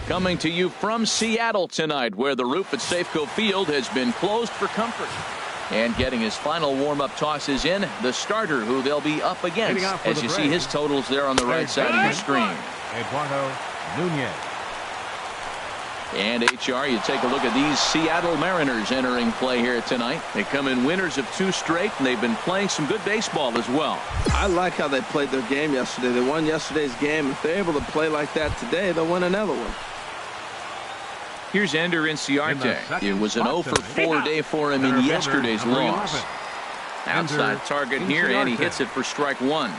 Coming to you from Seattle tonight, where the roof at Safeco Field has been closed for comfort. And getting his final warm-up tosses in, the starter who they'll be up against, as you see his totals there on the right side of your screen. Eduardo Nunez. And HR, you take a look at these Seattle Mariners entering play here tonight. They come in winners of 2 straight, and they've been playing some good baseball as well. I like how they played their game yesterday. They won yesterday's game. If they're able to play like that today, they'll win another one. Here's Ender Inciarte. It was an 0 for 4 day for him in yesterday's loss. Outside target here, and he hits it for strike 1.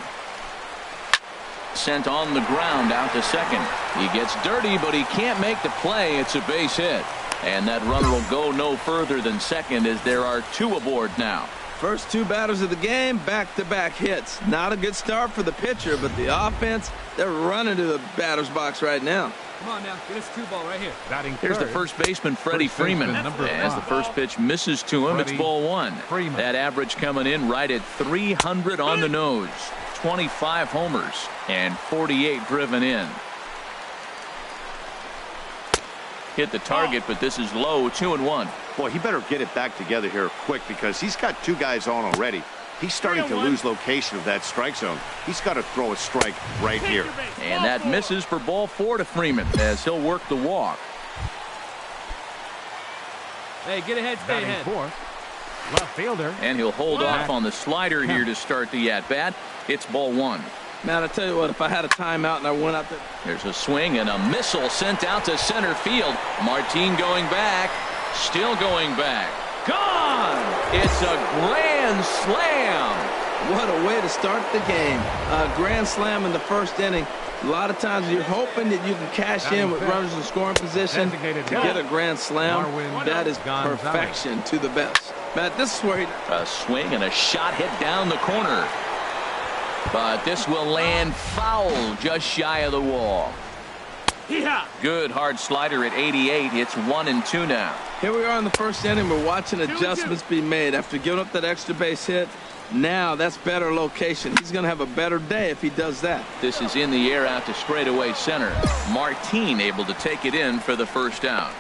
Sent on the ground out to second. He gets dirty, but he can't make the play. It's a base hit. And that runner will go no further than second, as there are 2 aboard now. First 2 batters of the game, back-to-back hits. Not a good start for the pitcher, but the offense, they're running to the batter's box right now. Come on now, get us 2 ball right here. Here's the first baseman, Freddie Freeman. As the first pitch misses to him, it's ball 1. That average coming in right at 300 on the nose. 25 homers and 48 driven in. Hit the target, but this is low. 2-1. Boy, he better get it back together here quick, because he's got 2 guys on already. He's starting to lose location of that strike zone. He's got to throw a strike right here. And that misses for ball 4 to Freeman, as he'll work the walk. Hey, get ahead, stay ahead. Left fielder. And he'll hold off on the slider here to start the at-bat. It's ball 1. Man, I tell you what, if I had a timeout and I went out there. There's a swing and a missile sent out to center field. Martin going back. Still going back. Gone! It's a grand slam. What a way to start the game. A grand slam in the first inning. A lot of times you're hoping that you can cash in with runners in scoring position to get a grand slam. That is perfection to the best. Matt, this is where a swing and a shot hit down the corner. But this will land foul just shy of the wall. Good hard slider at 88. It's 1-2 now. Here we are in the first inning. We're watching adjustments be made after giving up that extra base hit. Now that's better location. He's going to have a better day if he does that. This is in the air out to straightaway center. Martin able to take it in for the first out.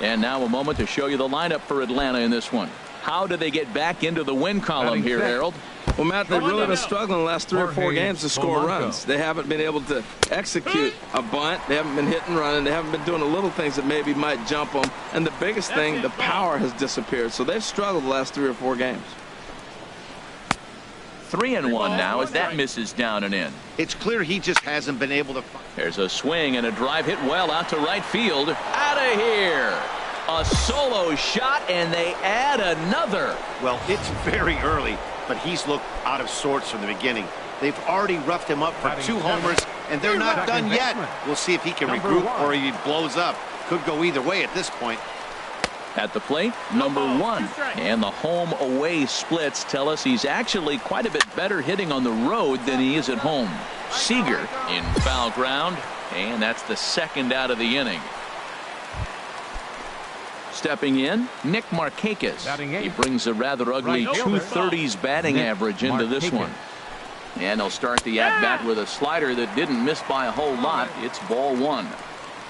And now a moment to show you the lineup for Atlanta in this one. How do they get back into the win column here, Harold? Well, Matt, they've really been struggling the last 3 or 4 games to score runs. They haven't been able to execute a bunt. They haven't been hitting and running. They haven't been doing the little things that maybe might jump them. And the biggest thing, the power has disappeared. So they've struggled the last 3 or 4 games. 3-1 now as that misses down and in. It's clear he just hasn't been able to. There's a swing and a drive hit well out to right field. Out of here. A solo shot, and they add another. Well, it's very early, but he's looked out of sorts from the beginning. They've already roughed him up for 2 homers, and they're not done yet. We'll see if he can regroup or he blows up. Could go either way at this point. At the plate, number 1. And the home-away splits tell us he's actually quite a bit better hitting on the road than he is at home. Seager in foul ground, and that's the 2nd out of the inning. Stepping in, Nick Markakis. He brings a rather ugly 230s batting average into this one. And he'll start the at-bat with a slider that didn't miss by a whole lot. It's ball 1.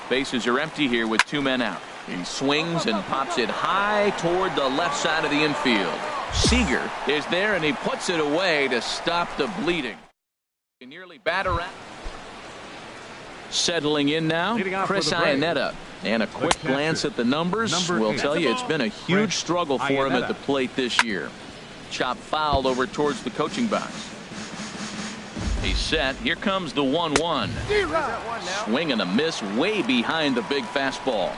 Bases are empty here with 2 men out. He swings and pops it high toward the left side of the infield. Seager is there, and he puts it away to stop the bleeding. He nearly bat around. Settling in now, Chris Iannetta. And a quick glance at the numbers will tell you it's been a huge struggle for him at the plate this year. Chop foul over towards the coaching box. He's set. Here comes the 1-1. Swing and a miss way behind the big fastball.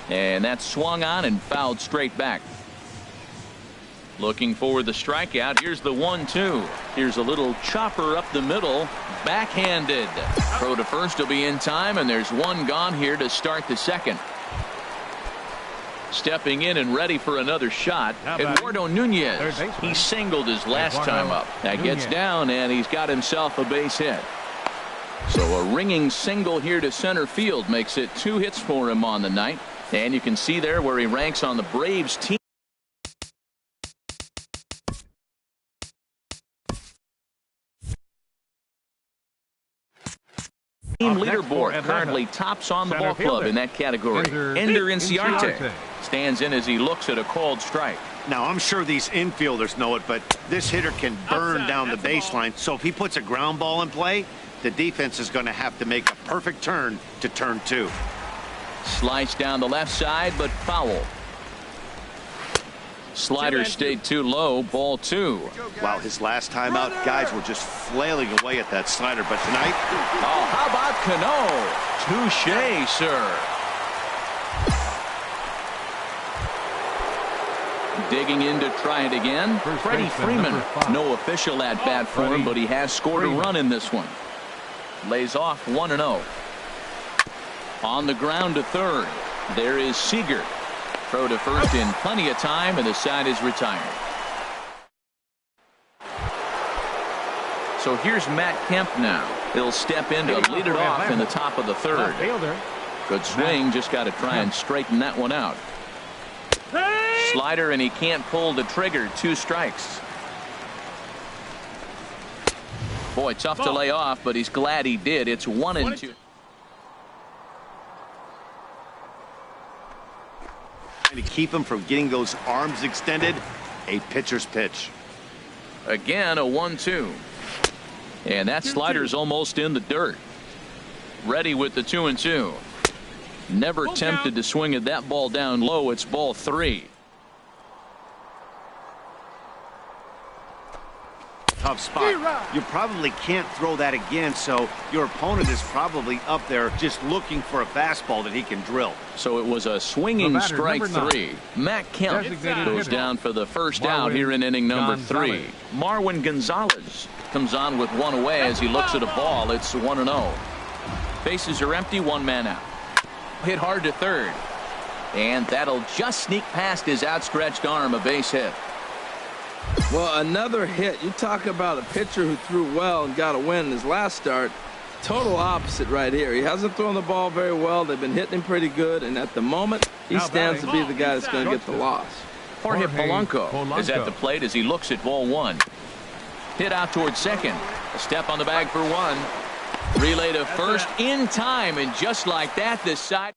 And that's swung on and fouled straight back. Looking for the strikeout. Here's the 1-2. Here's a little chopper up the middle. Backhanded. Throw to first will be in time, and there's 1 gone here to start the 2nd. Stepping in and ready for another shot, Eduardo Nunez. He singled his last time up. That gets down, and he's got himself a base hit. So a ringing single here to center field makes it 2 hits for him on the night. And you can see there where he ranks on the Braves team. Team leaderboard currently tops on the ball club in that category. Ender Inciarte stands in as he looks at a called strike. Now, I'm sure these infielders know it, but this hitter can burn down the baseline. So if he puts a ground ball in play, the defense is going to have to make a perfect turn to turn 2. Slice down the left side, but foul. Slider stayed too low, ball 2. Wow, his last time out, guys were just flailing away at that slider. But tonight, oh, how about Cano? Touche, sir. Digging in to try it again. Freddie Freeman. No official at bat for him, but he has scored a run in this one. Lays off 1-0. On the ground to third. There is Seager. Throw to first in plenty of time, and the side is retired. So here's Matt Kemp now. He'll step in to lead it off in the top of the third. Good swing, just got to try and straighten that one out. Slider, and he can't pull the trigger. 2 strikes. Boy, tough to lay off, but he's glad he did. It's 1-2. to keep him from getting those arms extended, a pitcher's pitch. Again, a 1-2. And that slider's almost in the dirt. Ready with the 2-2. Never tempted to swing at that ball down low. It's ball 3. Tough spot. You probably can't throw that again, so your opponent is probably up there just looking for a fastball that he can drill. So it was a swinging strike 3. Matt Kemp goes down for the first out here in inning number 3. Marwin Gonzalez comes on with one away as he looks at a ball. It's 1-0. Bases are empty, one man out. Hit hard to third. And that'll just sneak past his outstretched arm, a base hit. Well, another hit. You talk about a pitcher who threw well and got a win in his last start. Total opposite right here. He hasn't thrown the ball very well. They've been hitting him pretty good, and at the moment, he stands to be the guy that's going to get the loss. Jorge Polanco is at the plate as he looks at ball 1. Hit out towards second. A step on the bag for 1. Relay to first in time, and just like that, this side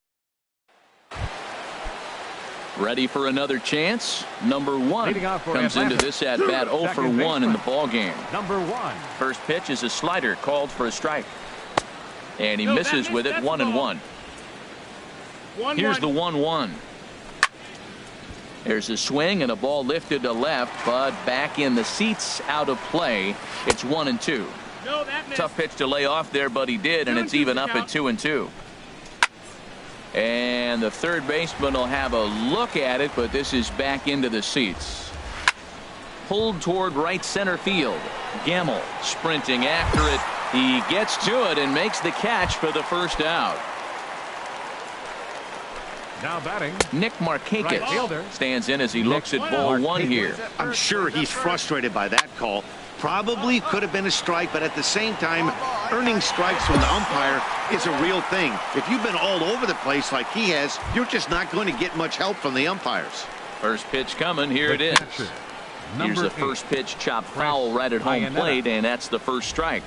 ready for another chance. Number 1 comes into this at bat 0 for 1 in the ball game. Number 1. First pitch is a slider called for a strike, and he misses with it. 1-1. Here's the 1-1. There's a swing and a ball lifted to left, but back in the seats, out of play. It's 1-2. Tough pitch to lay off there, but he did, and it's even up at 2-2. And the third baseman will have a look at it, but this is back into the seats. Pulled toward right center field. Gamble sprinting after it. He gets to it and makes the catch for the first out. Now batting, Nick Markakis stands in as he looks at ball 1 here. I'm sure he's frustrated by that call. Probably could have been a strike, but at the same time, earning strikes from the umpire is a real thing. If you've been all over the place like he has, you're just not going to get much help from the umpires. First pitch coming. Here it is. Here's the first pitch, chopped foul right at home plate, and that's the first strike.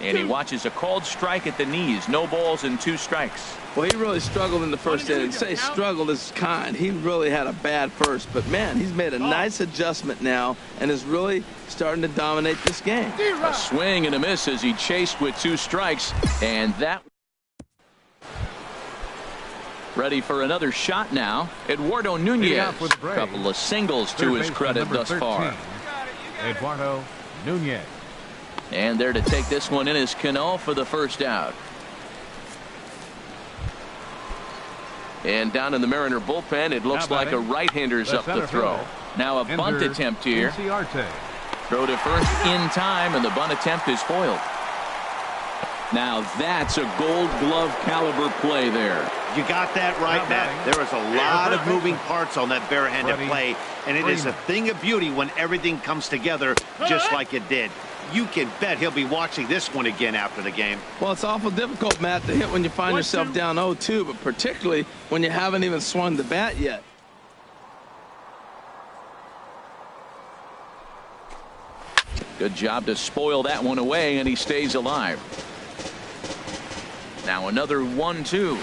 And he watches a called strike at the knees. No balls and 2 strikes. Well, he really struggled in the first inning. Say struggled is kind. He really had a bad first. But, man, he's made a nice adjustment now and is really starting to dominate this game. A swing and a miss as he chased with 2 strikes. And that. Ready for another shot now. Eduardo Nunez. A couple of singles to his credit thus far. Eduardo Nunez. And there to take this one in is Cano for the first out. And down in the Mariner bullpen, it looks like a right-hander's up the throw. Now a bunt attempt here. Throw to first in time, and the bunt attempt is foiled. Now that's a Gold Glove caliber play there. You got that right, Matt. There is a lot of moving parts on that barehanded play, and it is a thing of beauty when everything comes together just like it did. You can bet he'll be watching this one again after the game. Well, it's awful difficult, Matt, to hit when you find yourself down 0-2, but particularly when you haven't even swung the bat yet. Good job to spoil that one away, and he stays alive. Now another 1-2.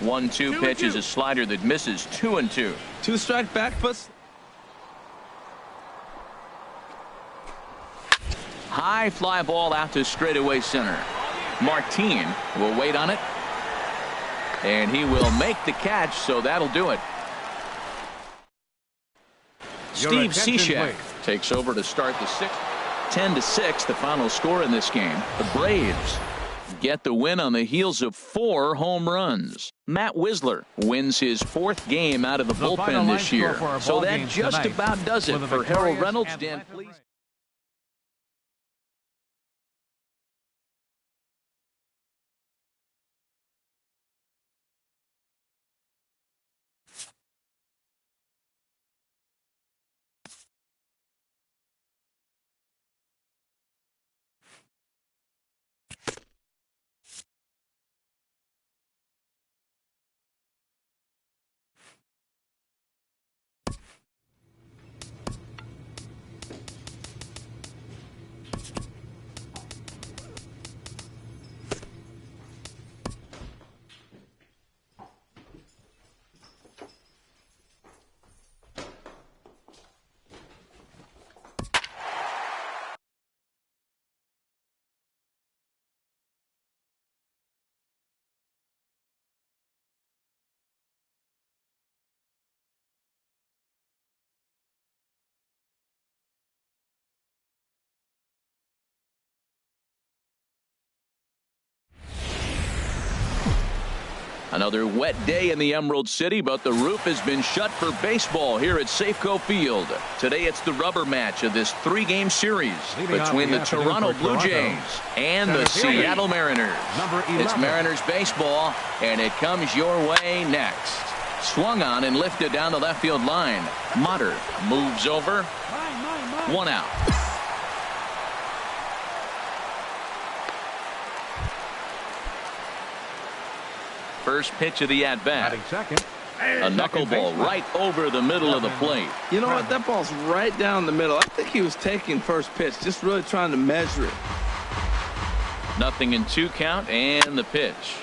1-2 pitch is a slider that misses. 2-2. 2-strike back puts. High fly ball out to straightaway center. Martin will wait on it. And he will make the catch, so that'll do it. Steve Cishek takes over to start the sixth. 10-6, the final score in this game. The Braves get the win on the heels of 4 home runs. Matt Wisler wins his 4th game out of the bullpen this year. So that just about does it for Harold Reynolds. Dan, please. Another wet day in the Emerald City, but the roof has been shut for baseball here at Safeco Field. Today it's the rubber match of this 3-game series between the Toronto Blue Jays and the Seattle Mariners. It's Mariners baseball, and it comes your way next. Swung on and lifted down the left field line. Motter moves over. 1 out. First pitch of the at-bat. A knuckleball right over the middle of the plate. You know what? That ball's right down the middle. I think he was taking first pitch, just really trying to measure it. 0-2 count, and the pitch.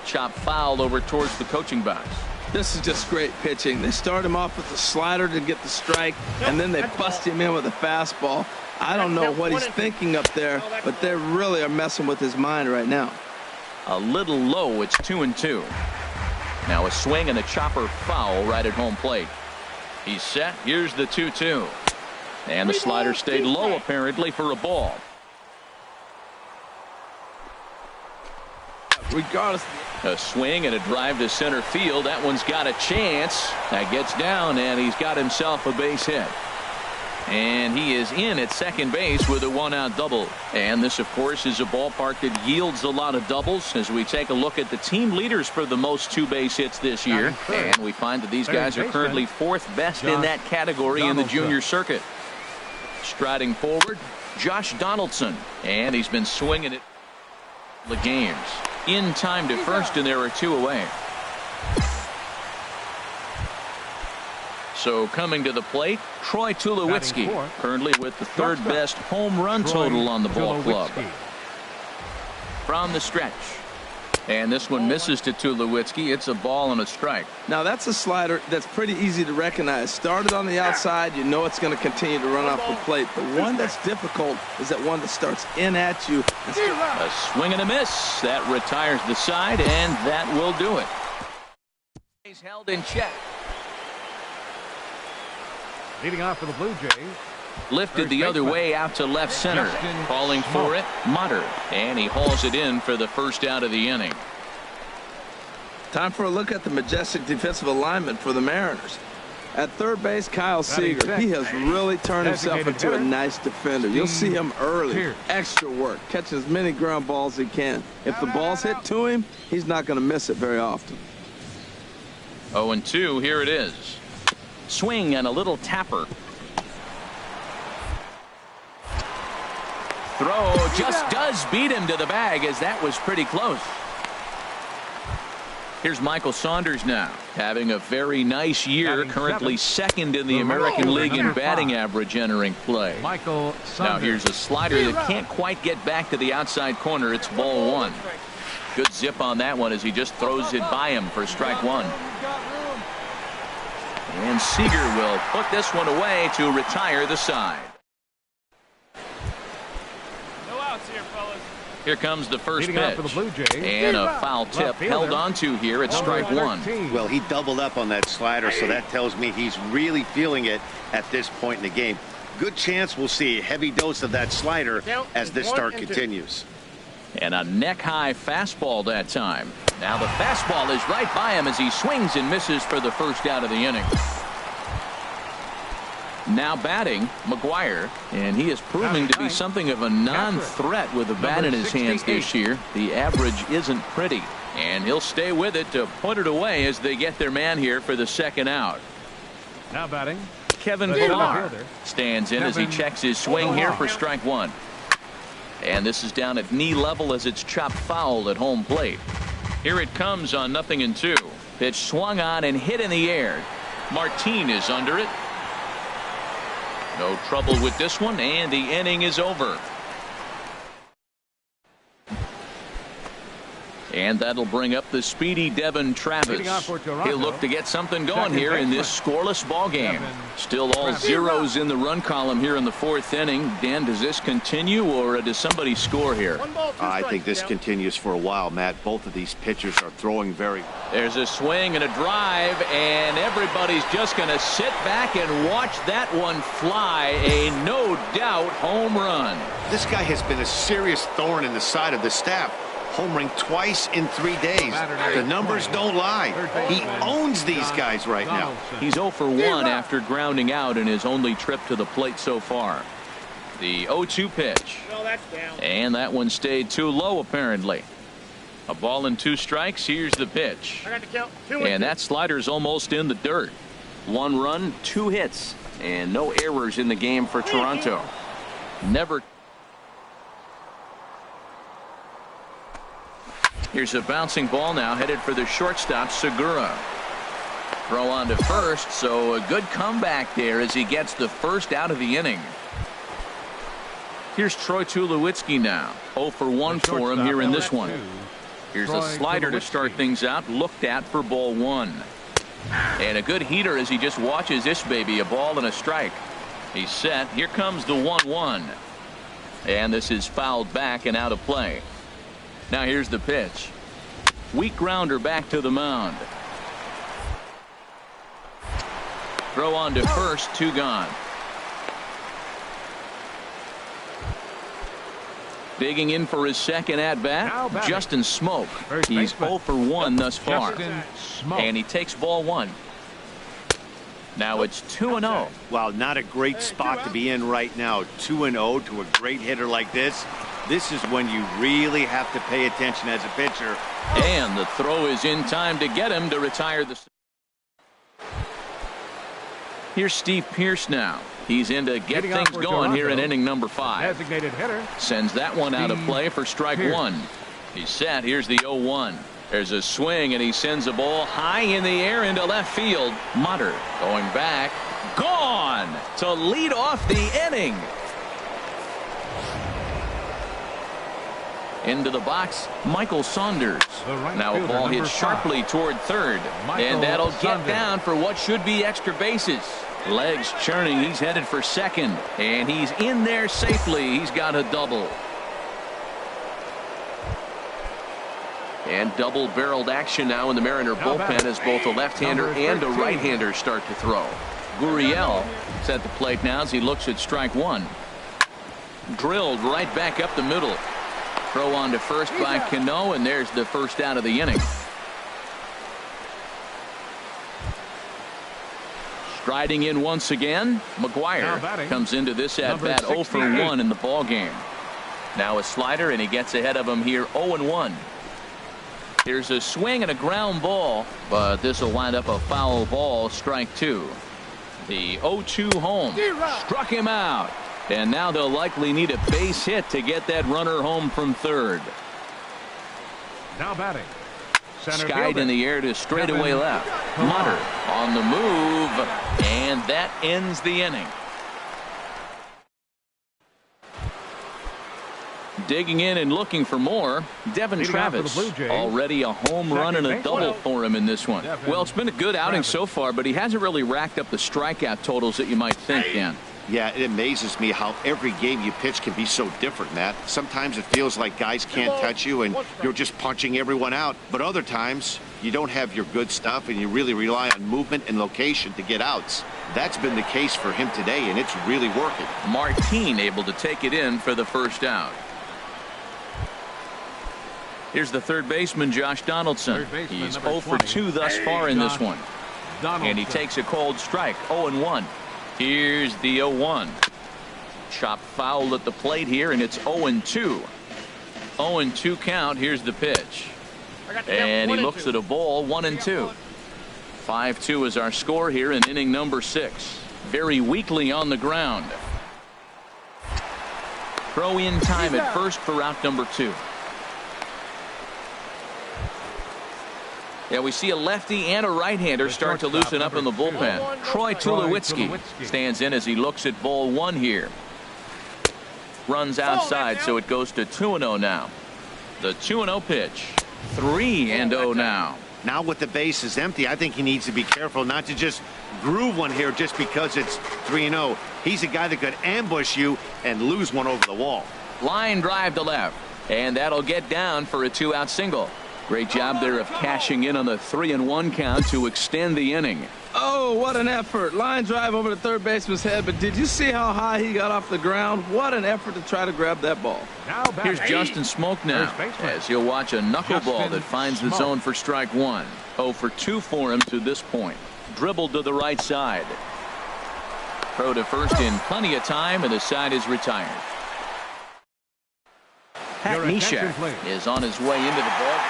Chop foul over towards the coaching box. This is just great pitching. They start him off with the slider to get the strike, and then they bust him in with a fastball. I don't know what he's thinking up there, but they really are messing with his mind right now. A little low. It's 2-2. Now a swing and a chopper foul right at home plate. He's set. Here's the 2-2. And the slider stayed low apparently for a ball. Regardless. A swing and a drive to center field. That one's got a chance. That gets down, and he's got himself a base hit. And he is in at second base with a 1-out double. And this, of course, is a ballpark that yields a lot of doubles as we take a look at the team leaders for the most 2-base hits this year. And we find that these guys are currently 4th best in that category in the junior circuit. Striding forward, Josh Donaldson. And he's been swinging it the games. In time to first, and there are 2 away. So coming to the plate, Troy Tulowitzki, currently with the 3rd best home run total on the ball club. From the stretch. And this one misses to Tulowitzki. It's a ball and a strike. Now that's a slider that's pretty easy to recognize. Started on the outside, you know it's going to continue to run off the plate. The one that's difficult is that one that starts in at you. A swing and a miss. That retires the side, and that will do it. He's held in check. Leading off for the Blue Jays. Lifted the other way out to left center. Calling for it, Motter. And he hauls it in for the first out of the inning. Time for a look at the majestic defensive alignment for the Mariners. At third base, Kyle Seager. He has really turned himself into a nice defender. You'll see him early. Extra work. Catching as many ground balls as he can. If the ball's hit to him, he's not going to miss it very often. 0-2, here it is. Swing and a little tapper. Throw just does beat him to the bag, as that was pretty close. Here's Michael Saunders now, having a very nice year, currently 2nd in the American League in batting average entering play. Michael Saunders. Now here's a slider that can't quite get back to the outside corner. It's ball 1. Good zip on that one as he just throws it by him for strike one. And Seager will put this one away to retire the side. No outs here, fellas. Here comes the first Leading off pitch. for the Blue Jays, And a foul tip held onto here at strike one. Well, he doubled up on that slider, so that tells me he's really feeling it at this point in the game. Good chance we'll see a heavy dose of that slider as this start continues. And a neck-high fastball that time. Now the fastball is right by him as he swings and misses for the first out of the inning. Now batting, McGuire, and he is proving to be something of a non-threat with the bat in his hands this year. The average isn't pretty, and he'll stay with it to put it away as they get their man here for the second out. Now batting, Kevin Pillar stands in as he checks his swing here for strike one. And this is down at knee level as it's chopped foul at home plate. Here it comes on 0-2. Pitch swung on and hit in the air. Martin is under it. No trouble with this one, and the inning is over. And that'll bring up the speedy Devin Travis. He'll look to get something going here in this scoreless ball game. Still all zeros in the run column here in the fourth inning. Dan, does this continue, or does somebody score here? I think this continues for a while, Matt. Both of these pitchers are throwing very. There's a swing and a drive, and everybody's just going to sit back and watch that one fly. A no-doubt home run. This guy has been a serious thorn in the side of the staff. Homering twice in 3 days. The numbers don't lie. He owns these guys right now. He's 0 for 1 after grounding out in his only trip to the plate so far. The 0-2 pitch. And that one stayed too low, apparently. A ball and 2 strikes. Here's the pitch. And that slider's almost in the dirt. 1 run, 2 hits, and no errors in the game for Toronto. Never. Here's a bouncing ball now headed for the shortstop, Segura. Throw on to first, so a good comeback there as he gets the first out of the inning. Here's Troy Tulowitzki now. 0 for 1 for him here in this one. Here's a slider to start things out, looked at for ball 1. And a good heater as he just watches this baby, a ball and a strike. He's set. Here comes the 1-1. And this is fouled back and out of play. Now here's the pitch. Weak grounder back to the mound. Throw on to first, 2 gone. Digging in for his second at bat, Justin Smoke. He's 0 for 1 thus far. And he takes ball 1. Now it's 2-0. Wow, not a great spot to be in right now. 2-0 to a great hitter like this. This is when you really have to pay attention as a pitcher. And the throw is in time to get him to retire the. Here's Steve Pearce now. He's in to get things going here in inning number 5. Designated hitter. Sends that one out of play for strike 1. He's set. Here's the 0-1. There's a swing, and he sends a ball high in the air into left field. Mutter going back. Gone to lead off the inning. Into the box, Michael Saunders. Now a ball hit sharply toward third. And that'll get down for what should be extra bases. Legs churning. He's headed for second. And he's in there safely. He's got a double. And double-barreled action now in the Mariner bullpen as both a left-hander and a right-hander start to throw. Gurriel is at the plate now as he looks at strike 1. Drilled right back up the middle. Throw on to first by Cano, and there's the first out of the inning. Striding in once again, McGuire comes into this at-bat 0 for 1 in the ball game. Now a slider, and he gets ahead of him here 0-1. Here's a swing and a ground ball, but this will wind up a foul ball, strike 2. The 0-2 home struck him out. And now they'll likely need a base hit to get that runner home from third. Now batting. Skied in the air to straightaway left. Mutter on the move, and that ends the inning. Digging in and looking for more, Devin Travis. Already a home run and a double for him in this one. Well, it's been a good outing so far, but he hasn't really racked up the strikeout totals that you might think, Dan. Yeah, it amazes me how every game you pitch can be so different, Matt. Sometimes it feels like guys can't touch you and you're just punching everyone out. But other times, you don't have your good stuff and you really rely on movement and location to get outs. That's been the case for him today, and it's really working. Martin able to take it in for the first out. Here's the third baseman, Josh Donaldson. He's 0 for 2 thus far in this one. And he takes a cold strike, 0-1. Here's the 0-1. Chop foul at the plate here, and it's 0-2. 0-2 count. Here's the pitch. And he looks at a ball, 1-2. 5-2 is our score here in inning number 6. Very weakly on the ground. Throw in time at first for out number 2. Yeah, we see a lefty and a right-hander start to loosen up in the bullpen. Troy Tulowitzki stands in as he looks at ball 1 here. Runs outside, so it goes to 2-0 now. The 2-0 pitch. 3-0 now. Now with the bases empty, I think he needs to be careful not to just groove one here just because it's 3-0. He's a guy that could ambush you and lose one over the wall. Line drive to left, and that'll get down for a 2-out single. Great job there of cashing in on the 3-1 count to extend the inning. Oh, what an effort. Line drive over the third baseman's head, but did you see how high he got off the ground? What an effort to try to grab that ball. Here's Justin Smoak now, as he'll watch a knuckleball that finds the zone for strike 1. 0 for 2 for him to this point. Dribbled to the right side. Throw to first in plenty of time, and the side is retired. Pat Neshek is on his way into the ball.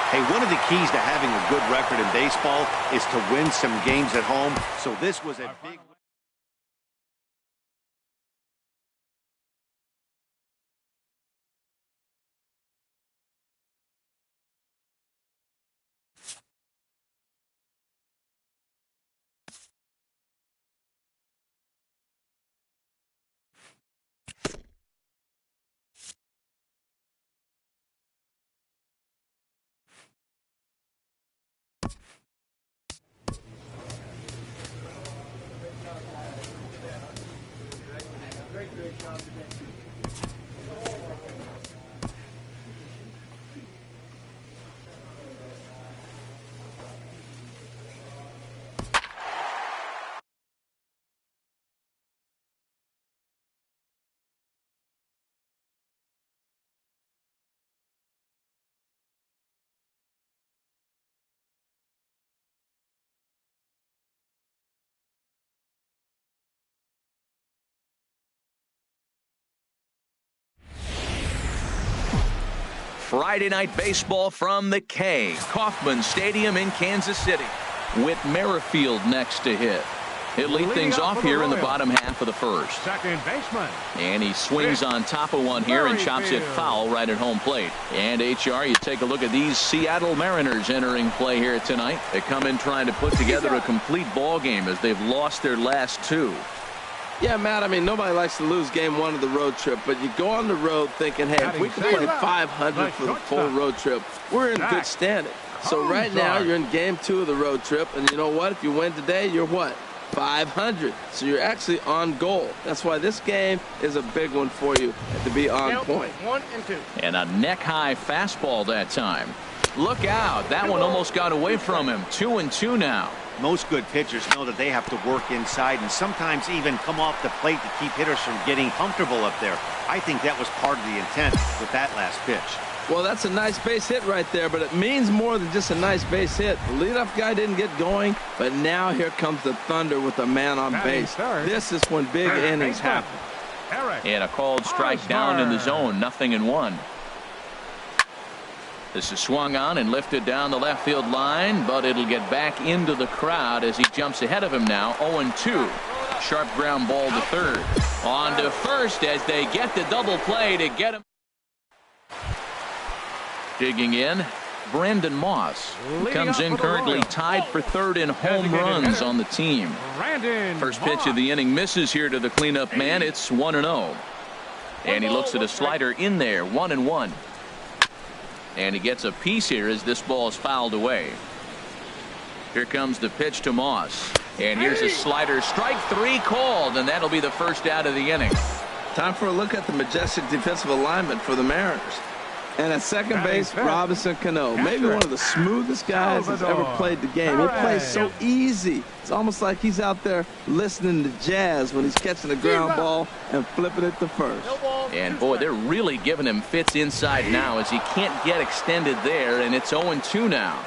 Hey, one of the keys to having a good record in baseball is to win some games at home. So this was a big... Friday night baseball from the K. Kauffman Stadium in Kansas City. Whit Merrifield next to hit. He'll lead things off here in the bottom half of the first. Second baseman. And he swings on top of one here and chops it foul right at home plate. And HR, you take a look at these Seattle Mariners entering play here tonight. They come in trying to put together a complete ball game as they've lost their last 2. Yeah, Matt, I mean, nobody likes to lose game 1 of the road trip, but you go on the road thinking, hey, if we can play 500 for the full road trip, we're in good standing. So right now, you're in game 2 of the road trip, and you know what? If you win today, you're what? 500. So you're actually on goal. That's why this game is a big one for you to be on point. 1 and 2. And a neck-high fastball that time. Look out. That one almost got away from him. 2-2 now. Most good pitchers know that they have to work inside and sometimes even come off the plate to keep hitters from getting comfortable up there. I think that was part of the intent with that last pitch. Well, that's a nice base hit right there, but it means more than just a nice base hit. The leadoff guy didn't get going, but now here comes the thunder with a man on base. This is when big innings happen. And a called strike down in the zone, 0-1. This is swung on and lifted down the left field line, but it'll get back into the crowd as he jumps ahead of him now. 0-2. Sharp ground ball to third. On to first as they get the double play to get him. Digging in, Brandon Moss comes in currently tied for third in home runs on the team. First pitch of the inning misses here to the cleanup man. It's 1-0. And he looks at a slider in there, 1-1. And he gets a piece here as this ball is fouled away. Here comes the pitch to Moss. And here's a slider, strike 3 called, and that'll be the first out of the inning. Time for a look at the majestic defensive alignment for the Mariners. And at second base, Robinson Cano, maybe one of the smoothest guys that's ever played the game. He plays so easy. It's almost like he's out there listening to jazz when he's catching a ground ball and flipping it to first. And boy, they're really giving him fits inside now as he can't get extended there, and it's 0-2 now.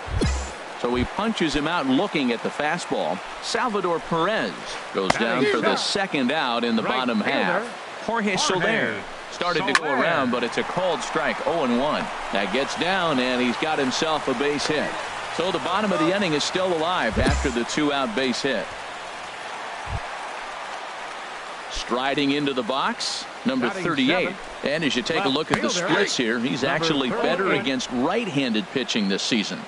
So he punches him out looking at the fastball. Salvador Perez goes down for the second out in the bottom half. Jorge Soler started to go around, but it's a called strike, 0-1. That gets down, and he's got himself a base hit. So the bottom of the inning is still alive after the 2-out base hit. Striding into the box, number 38. And as you take a look at the splits here, he's actually better against right-handed pitching this season.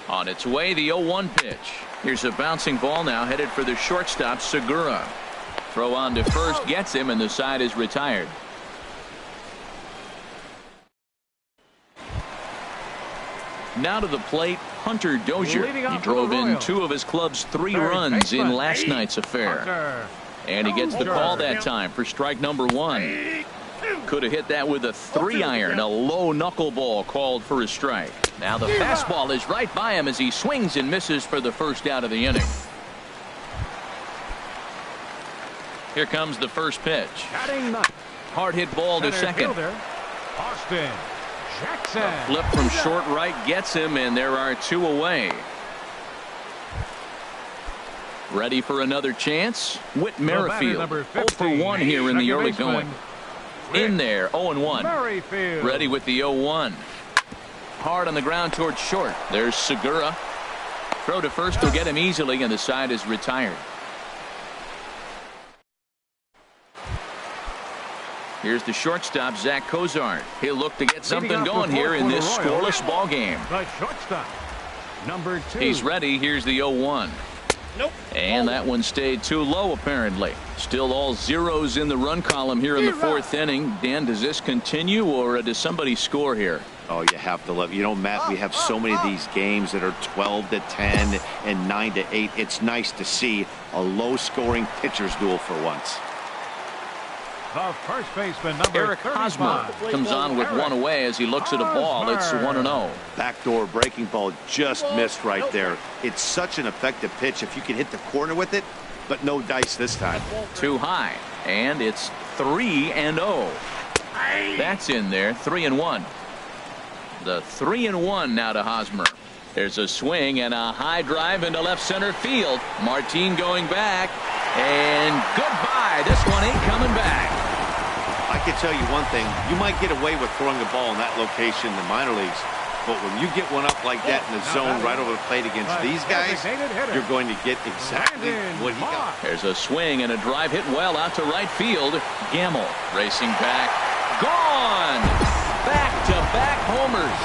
On its way, the 0-1 pitch. Here's a bouncing ball now headed for the shortstop, Segura. Throw on to first gets him, and the side is retired. Now to the plate, Hunter Dozier. He drove in 2 of his club's 3 runs in last night's affair. And he gets the call that time for strike number 1. Could have hit that with a 3-iron, a low knuckleball called for a strike. Now the fastball is right by him as he swings and misses for the first out of the inning. Here comes the first pitch. Hard hit ball to second. Austin Jackson. A flip from short right gets him, and there are 2 away. Ready for another chance? Whit Merrifield, 0-for-1 here in the early going. In there, 0-1. Ready with the 0-1. Hard on the ground towards short. There's Segura. Throw to first will get him easily, and the side is retired. Here's the shortstop, Zach Cozart. He'll look to get something going here in this scoreless ball game. The shortstop, number 2. He's ready. Here's the 0-1. Nope. And that one stayed too low, apparently. Still all zeros in the run column here in the 4th inning. Dan, does this continue, or does somebody score here? Oh, you have to love. You know, Matt, we have so many of these games that are 12-10 and 9-8. It's nice to see a low-scoring pitcher's duel for once. The first baseman, number Eric Hosmer comes on with 1 away as he looks at a ball. It's 1-0. Backdoor breaking ball just missed right there. It's such an effective pitch if you can hit the corner with it, but no dice this time. Too high, and it's 3-0. That's in there, 3-1. The 3-1 now to Hosmer. There's a swing and a high drive into left center field. Martin going back, and goodbye. This one ain't coming back. I can tell you one thing. You might get away with throwing a ball in that location in the minor leagues, but when you get one up like that in the zone right over the plate against these guys, you're going to get exactly what he got. There's a swing and a drive hit well out to right field. Gamble racing back. Gone! Back-to-back homers.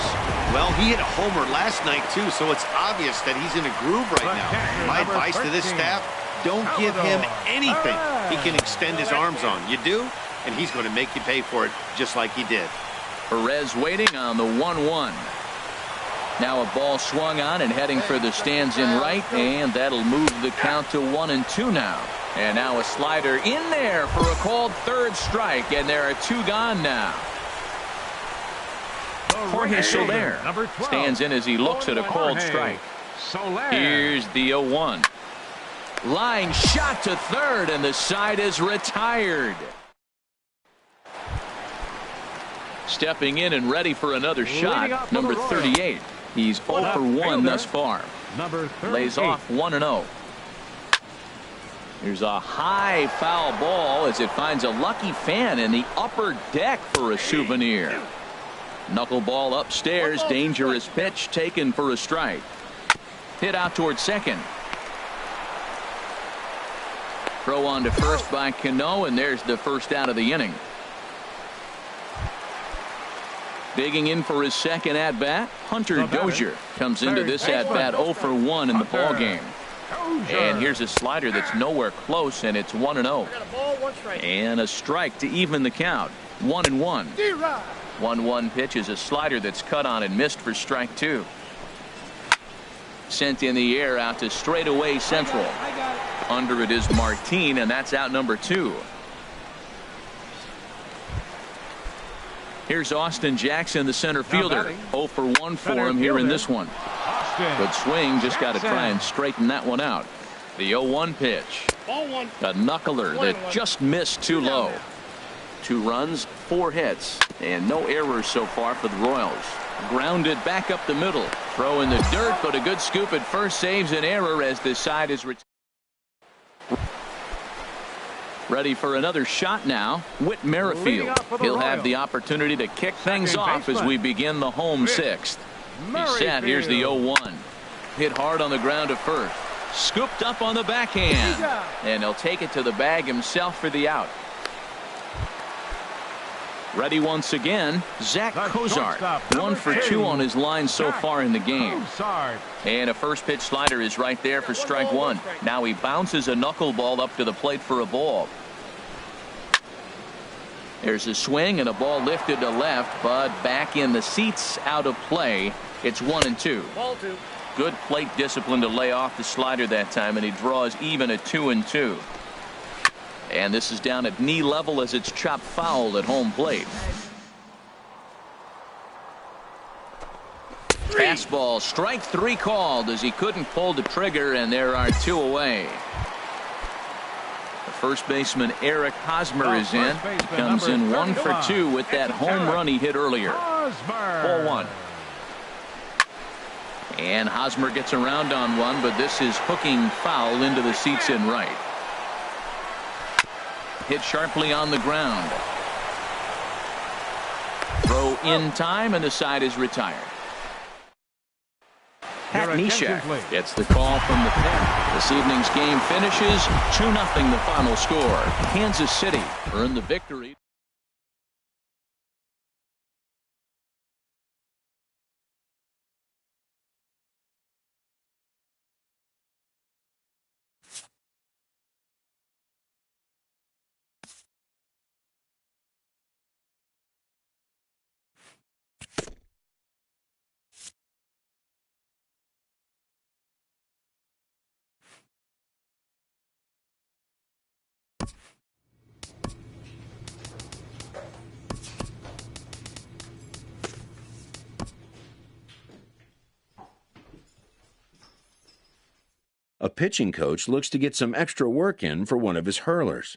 Well, he hit a homer last night, too, so it's obvious that he's in a groove right now. My advice to this staff, don't give him anything he can extend his arms on. You do, and he's going to make you pay for it just like he did. Perez waiting on the 1-1. Now a ball swung on and heading for the stands in right, and that'll move the count to 1-2 now. And now a slider in there for a called 3rd strike, and there are 2 gone now. Jorge Soler stands in as he looks at a called strike. Here's the 0-1. Line shot to 3rd, and the side is retired. Stepping in and ready for another shot, number 38. He's 0-for-1 thus far. Lays off 1-0. Here's a high foul ball as it finds a lucky fan in the upper deck for a souvenir. Knuckleball upstairs, dangerous pitch taken for a strike. Hit out towards second. Throw on to first by Cano, and there's the first out of the inning. Digging in for his second at-bat, Hunter Dozier comes into this at-bat 0-for-1 in the ballgame. And here's a slider that's nowhere close, and it's 1-0. And a strike to even the count. 1-1. 1-1 pitch is a slider that's cut on and missed for strike 2. Sent in the air out to straightaway central. Under it is Martin, and that's out number 2. Here's Austin Jackson, the center fielder. 0 for 1 for him here in this one. Good swing, just got to try and straighten that one out. The 0-1 pitch. A knuckler that just missed too low. 2 runs, 4 hits, and no errors so far for the Royals. Grounded back up the middle. Throw in the dirt, but a good scoop at first saves an error as this side is ready for another shot now. Whit Merrifield. He'll have the opportunity to kick things off as we begin the home 6th. He's set. Here's the 0-1. Hit hard on the ground to first. Scooped up on the backhand. And he'll take it to the bag himself for the out. Ready once again, Zach Cozart. 1 for 2 on his line so far in the game. And a first pitch slider is right there for strike 1. Now he bounces a knuckleball up to the plate for a ball. There's a swing and a ball lifted to left, but back in the seats, out of play. It's 1-2. Good plate discipline to lay off the slider that time, and he draws even at 2-2. And this is down at knee level as it's chopped foul at home plate. Fastball, strike 3 called as he couldn't pull the trigger, and there are 2 away. The first baseman Eric Hosmer is in. He comes in 1 for 2 with that home run he hit earlier. 4-1. And Hosmer gets around on one, but this is hooking foul into the seats in right. Hit sharply on the ground. Throw in time, and the side is retired. Pat Neshek gets the call from the pen. This evening's game finishes 2-0 the final score. Kansas City earned the victory. A pitching coach looks to get some extra work in for one of his hurlers.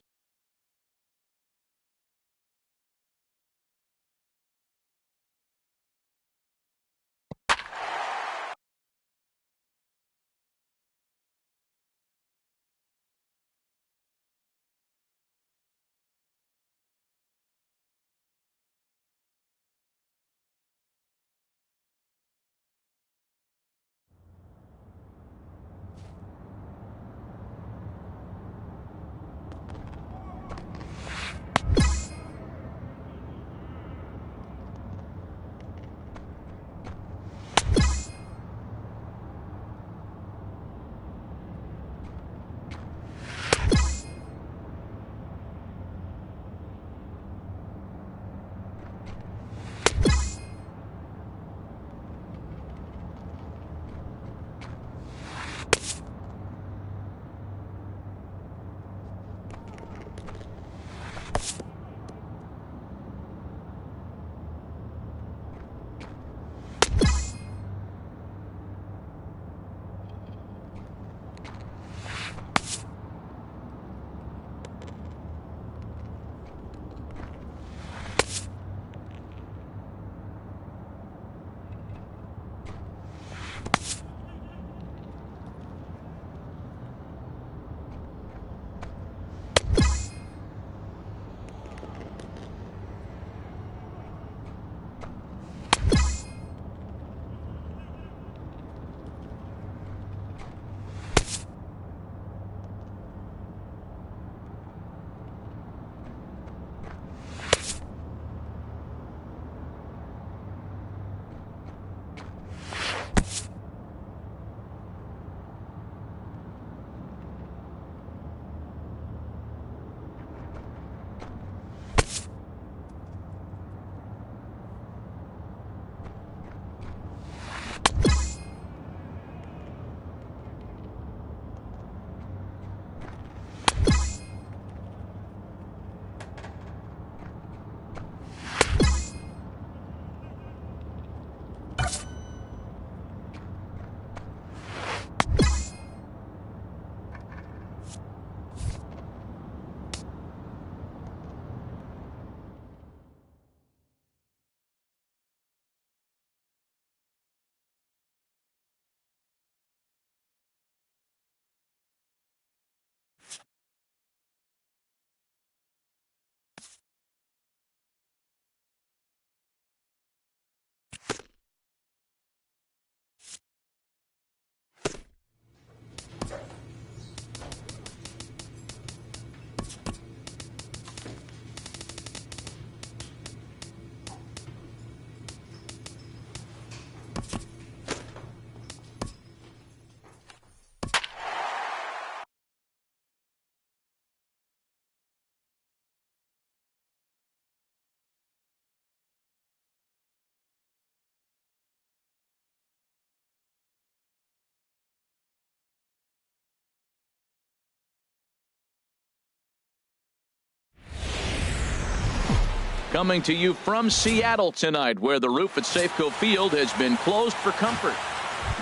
Coming to you from Seattle tonight, where the roof at Safeco Field has been closed for comfort.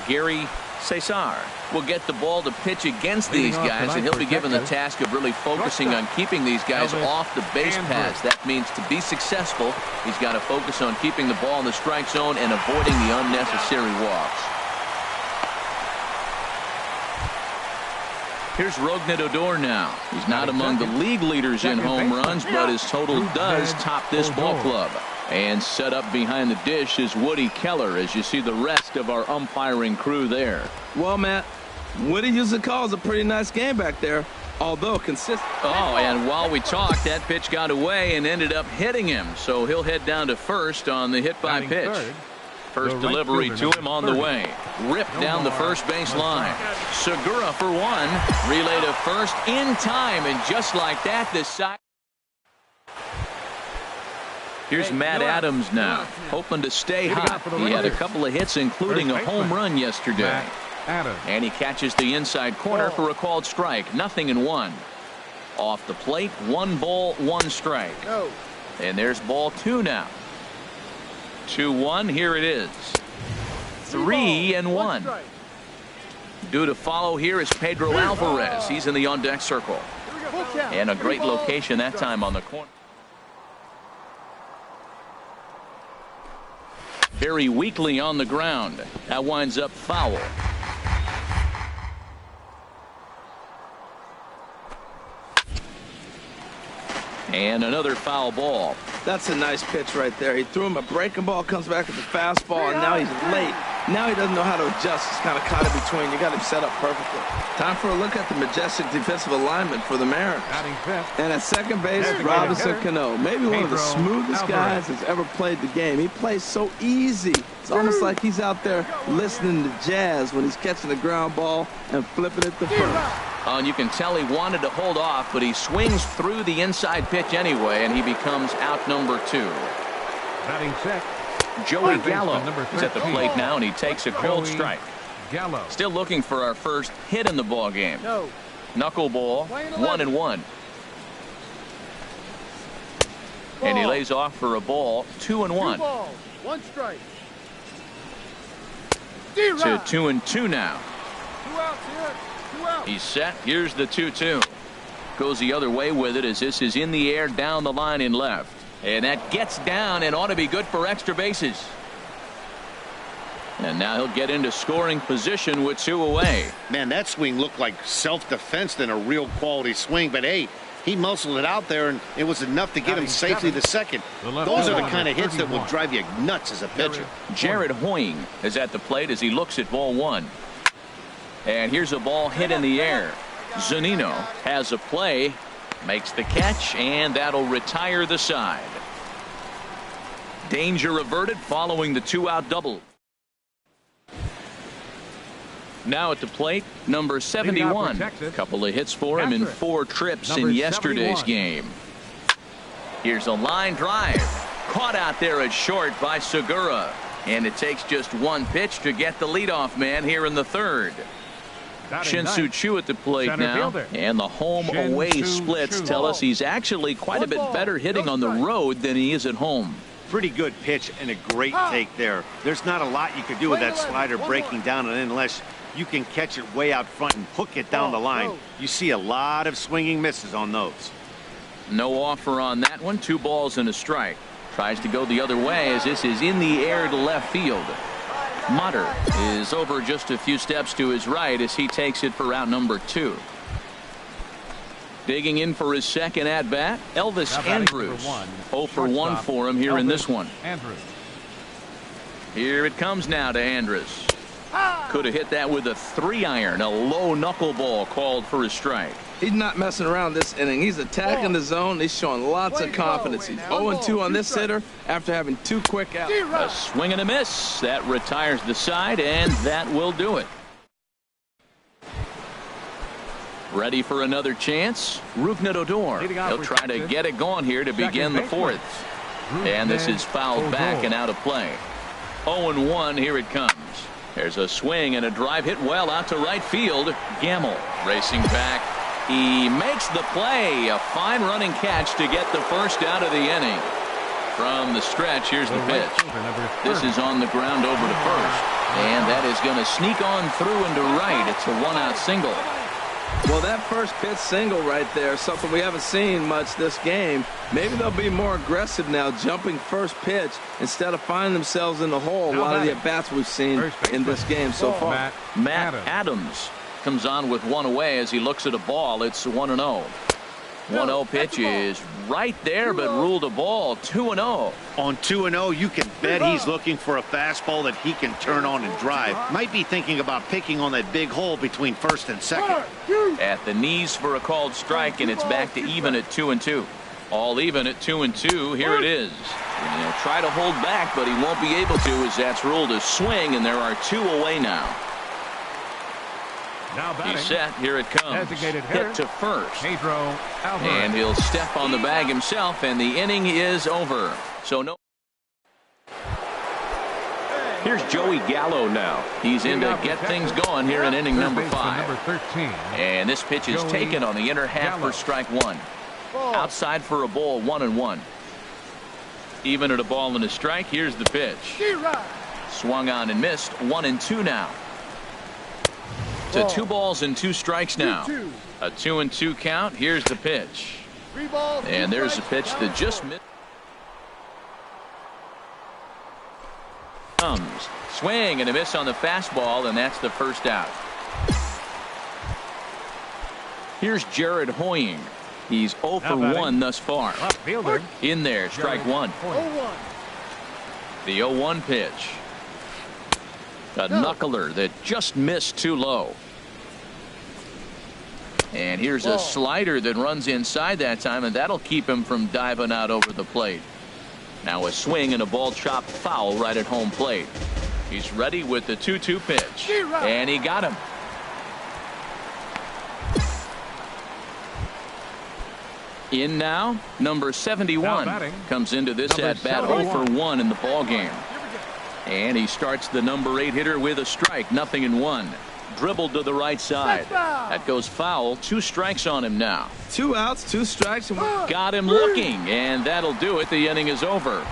Gary Cesar will get the ball to pitch against these guys, and he'll be given the task of really focusing on keeping these guys off the base paths. That means to be successful, he's got to focus on keeping the ball in the strike zone and avoiding the unnecessary walks. Here's Rougned now. He's not among the league leaders in home runs, but his total does top this ball club. And set up behind the dish is Woody Keller, as you see the rest of our umpiring crew there. Well, Matt, Woody usually calls a pretty nice game back there, although consistent. Oh, and while we talked, that pitch got away and ended up hitting him. So he'll head down to first on the hit by pitch. First delivery to him on the way. Ripped down the first base line. Segura for one. Relay to first in time, and just like that, this side. Here's Matt Adams now, hoping to stay hot. He had a couple of hits, including a home run yesterday. And he catches the inside corner for a called strike. 0-1. Off the plate, 1 ball, 1 strike. And there's ball 2 now. 2-1, here it is. 3-1. Due to follow here is Pedro Alvarez. He's in the on-deck circle. And a great location that time on the corner. Very weakly on the ground. That winds up foul. And another foul ball. That's a nice pitch right there. He threw him a breaking ball, comes back with the fastball, and now he's late. Now he doesn't know how to adjust. He's kind of caught in between. You got him set up perfectly. Time for a look at the majestic defensive alignment for the Mariners. And at second base, Robinson Cano. Maybe one of the smoothest guys that's ever played the game. He plays so easy. It's almost like he's out there listening to jazz when he's catching the ground ball and flipping it to first. And you can tell he wanted to hold off, but he swings through the inside pitch anyway, and he becomes out number 2. Batting check. Joey Gallo is at the plate now, and he takes a cold strike. Still looking for our first hit in the ball game. Knuckleball, 1-1. And he lays off for a ball, 2-1. 1 strike. To 2-2 now. 2 outs here. 2 outs. He's set. Here's the 2-2. Goes the other way with it as this is in the air down the line in left. And that gets down and ought to be good for extra bases. And now he'll get into scoring position with 2 away. Man, that swing looked like self-defense than a real quality swing. But, hey, he muscled it out there, and it was enough to get him safely to second. Those are the kind of hits that will drive you nuts as a pitcher. Jared Hoying is at the plate as he looks at ball 1. And here's a ball hit in the air. Zunino has a play, makes the catch, and that'll retire the side. Danger averted following the 2-out double. Now at the plate, number 71. A couple of hits for him in 4 trips in yesterday's game. Here's a line drive. Caught out there at short by Segura. And it takes just 1 pitch to get the leadoff man here in the 3rd. Shin-Soo Choo at the plate now, and the home-away splits tell us he's actually quite a bit better hitting on the road than he is at home. Pretty good pitch and a great take there. There's not a lot you could do with that slider breaking down, and unless you can catch it way out front and hook it down the line, you see a lot of swinging misses on those. No offer on that one. 2 balls and a strike. Tries to go the other way as this is in the air to left field. Motter is over just a few steps to his right as he takes it for out number 2. Digging in for his second at-bat, Elvis Andrus. 0 for 1 for him here in this one. Here it comes now to Andrus. Could have hit that with a 3-iron. A low knuckleball called for a strike. He's not messing around this inning. He's attacking the zone. He's showing lots of confidence. He's 0-2 on this hitter after having 2 quick outs. A swing and a miss. That retires the side, and that will do it. Ready for another chance? Rougned. He'll try to get it going here to begin the 4th. And this is fouled back and out of play. 0-1, here it comes. There's a swing and a drive hit well out to right field. Gamble racing back. He makes the play. A fine running catch to get the first out of the inning. From the stretch, here's the pitch. This is on the ground over to first. And that is going to sneak on through into right. It's a one-out single. Well, that first pitch single right there, something we haven't seen much this game. Maybe they'll be more aggressive now, jumping first pitch instead of finding themselves in the hole. A lot of the at-bats we've seen in this game so far. Matt Adams comes on with one away as he looks at a ball. It's 1-0. 1-0 pitch is right there, but ruled a ball. 2-0. On 2-0, you can bet he's looking for a fastball that he can turn on and drive. Might be thinking about picking on that big hole between first and second. At the knees for a called strike, and it's back to even at 2-2. All even at 2-2. Here it is. And he'll try to hold back, but he won't be able to as that's ruled a swing, and there are 2 away now. He's set. Here it comes. Hit to first. And he'll step on the bag himself, and the inning is over. So no. Here's Joey Gallo now. He's in to get things going here in inning number 5. And this pitch is taken on the inner half for strike 1. Outside for a ball, 1-1. Even at a ball and a strike. Here's the pitch. Swung on and missed. 1-2 now. To 2 balls and 2 strikes now. A 2-2 count. Here's the pitch. And there's a pitch that just missed. Comes. Swing and a miss on the fastball, and that's the first out. Here's Jared Hoying. He's 0 for 1 thus far. In there, strike 1. The 0-1 pitch. A knuckler that just missed too low. And here's a slider that runs inside that time, and that'll keep him from diving out over the plate. Now a swing and a ball chopped foul right at home plate. He's ready with the 2-2 pitch. And he got him. In now, number 71 comes into this at-bat 0 for 1 in the ball game. And he starts the number 8 hitter with a strike, 0-1. Dribbled to the right side. That goes foul. 2 strikes on him now. 2 outs, 2 strikes. Got him looking, and that'll do it. The inning is over.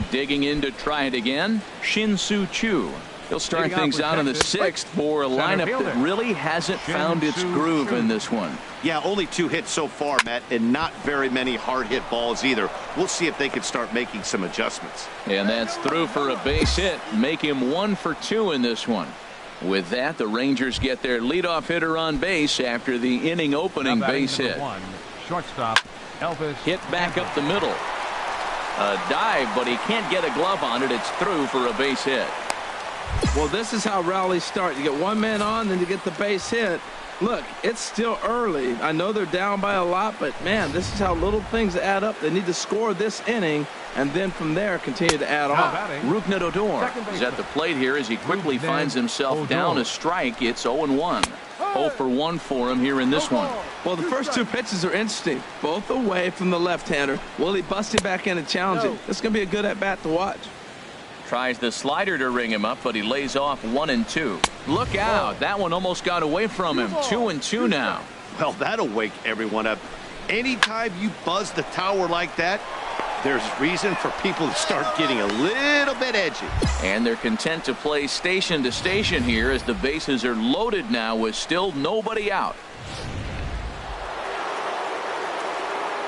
Digging in to try it again, Shin-Soo Choo. He'll start things out in the 6th for a lineup that really hasn't found its groove in this one. Yeah, only 2 hits so far, Matt, and not very many hard hit balls either. We'll see if they can start making some adjustments. And that's through for a base hit. Make him 1 for 2 in this one. With that, the Rangers get their leadoff hitter on base after the inning opening base hit. Shortstop Elvis. Hit back up the middle. A dive, but he can't get a glove on it. It's through for a base hit. Well, this is how rallies start. You get 1 man on, then you get the base hit. Look, it's still early. I know they're down by a lot, but, man, this is how little things add up. They need to score this inning, and then from there continue to add on. Rougned Odor is at the plate here as he quickly finds himself down a strike. It's 0-1. 0 for 1 for him here in this one. Well, the first 2 pitches are interesting. Both away from the left-hander. Will he bust him back in and challenge him? This is going to be a good at-bat to watch. Tries the slider to ring him up, but he lays off 1-2. Look out. That one almost got away from him. 2-2 now. Well, that'll wake everyone up. Anytime you buzz the tower like that, there's reason for people to start getting a little bit edgy. And they're content to play station to station here as the bases are loaded now with still nobody out.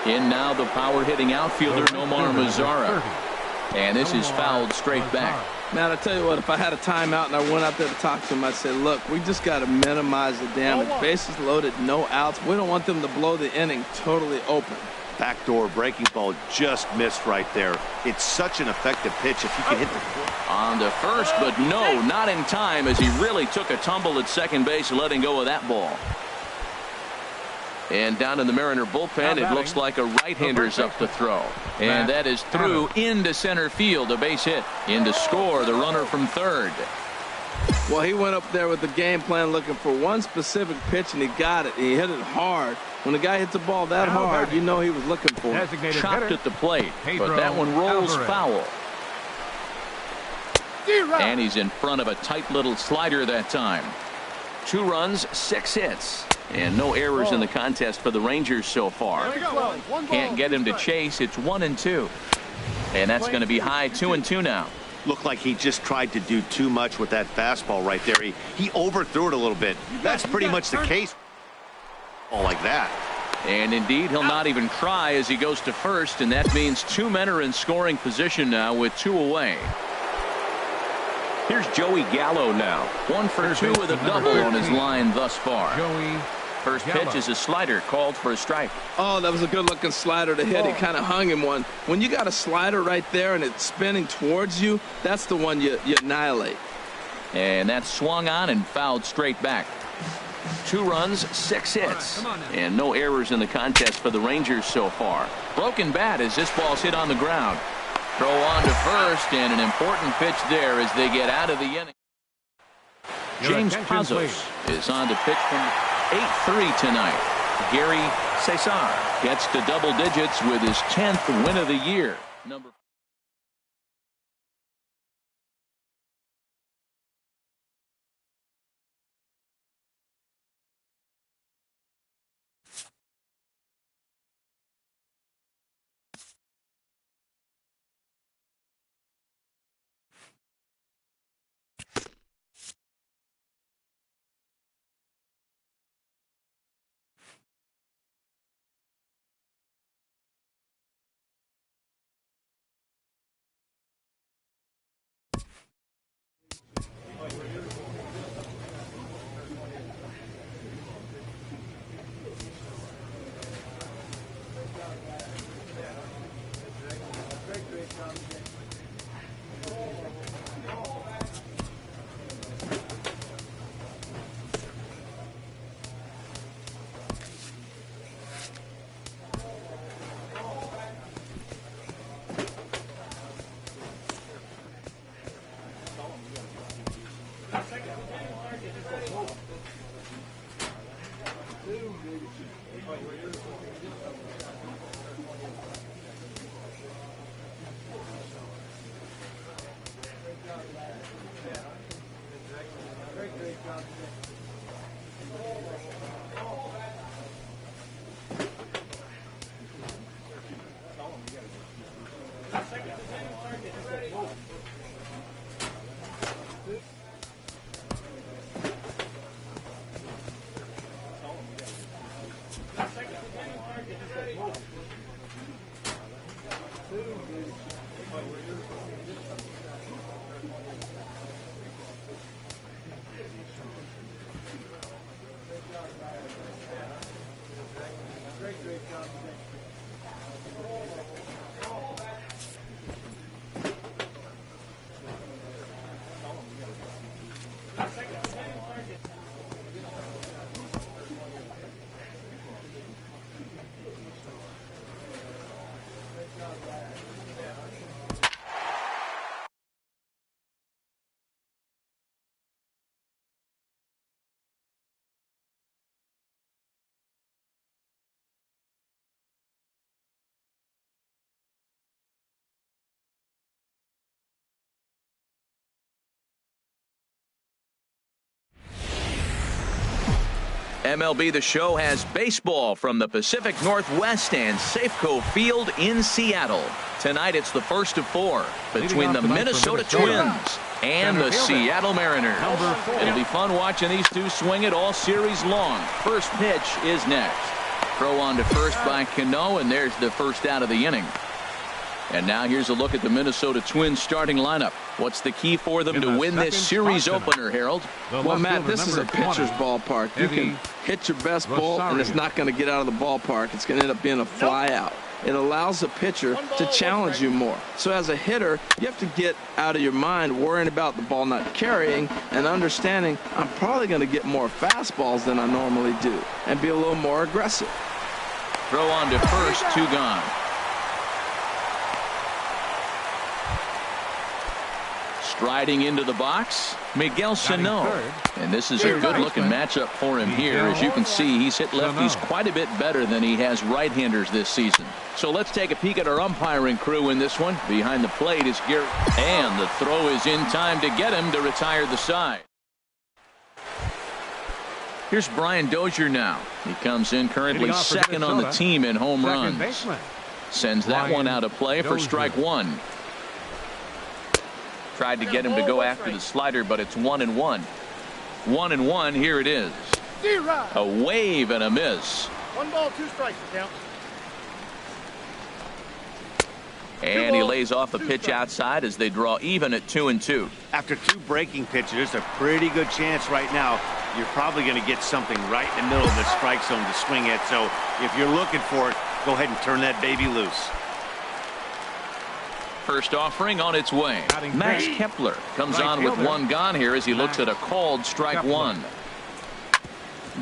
In now the power-hitting outfielder Nomar Mazara. And this is fouled straight back. Man, I tell you what, if I had a timeout and I went out there to talk to him, I'd say, look, we just got to minimize the damage. Bases loaded, no outs. We don't want them to blow the inning totally open. Backdoor breaking ball just missed right there. It's such an effective pitch if you can hit the on to first, but no, not in time as he really took a tumble at second base, letting go of that ball. And down in the Mariner bullpen, it looks like a right-hander's up to throw. And that is through into center field, a base hit. In to score, the runner from third. Well, he went up there with the game plan looking for one specific pitch, and he got it. He hit it hard. When the guy hits a ball that hard, you know he was looking for it. Chopped at the plate, but that one rolls foul. And he's in front of a tight little slider that time. 2 runs, 6 hits. And no errors in the contest for the Rangers so far. Can't get him to chase. It's 1-2. And that's going to be high 2-2 now. Looked like he just tried to do too much with that fastball right there. He overthrew it a little bit. That's pretty much the case. All like that. And indeed, he'll not even try as he goes to first, and that means 2 men are in scoring position now with 2 away. Here's Joey Gallo now. 1 for 2 with a double on his line thus far. First pitch is a slider called for a strike. Oh, that was a good-looking slider to hit. He kind of hung him one. When you got a slider right there and it's spinning towards you, that's the one you annihilate. And that's swung on and fouled straight back. 2 runs, 6 hits. And no errors in the contest for the Rangers so far. Broken bat as this ball's hit on the ground. Throw on to first, and an important pitch there as they get out of the inning. James Pazos is on to pitch from 8-3 tonight. Gary Cesar gets to double digits with his 10th win of the year. MLB The Show has baseball from the Pacific Northwest and Safeco Field in Seattle. Tonight it's the first of 4 between the Minnesota Twins and the Seattle Mariners. It'll be fun watching these two swing it all series long. First pitch is next. Throw on to first by Cano, and there's the first out of the inning. And now here's a look at the Minnesota Twins starting lineup. What's the key for them to win this series opener, Harold? Well, Matt, this is a pitcher's ballpark. You can hit your best ball, and it's not going to get out of the ballpark. It's going to end up being a fly out. It allows the pitcher to challenge you more. So as a hitter, you have to get out of your mind worrying about the ball not carrying and understanding I'm probably going to get more fastballs than I normally do and be a little more aggressive. Throw on to first, 2 gone. Striding into the box, Miguel Sano. And this is a good-looking matchup for him here. As you can see, he's hit lefties quite a bit better than he has right-handers this season. So let's take a peek at our umpiring crew in this one. Behind the plate is Gary. And the throw is in time to get him to retire the side. Here's Brian Dozier now. He comes in currently second on the team in home runs. Sends that one out of play for strike one. Tried to get him to go after the slider, but it's 1-1. 1-1, here it is. A wave and a miss. 1 ball, 2 strikes, count. And he lays off a pitch outside as they draw even at 2-2. After 2 breaking pitches, there's a pretty good chance right now you're probably going to get something right in the middle of the strike zone to swing at. So if you're looking for it, go ahead and turn that baby loose. First offering on its way. Max Kepler comes on with 1 gone here as he looks at a called strike 1.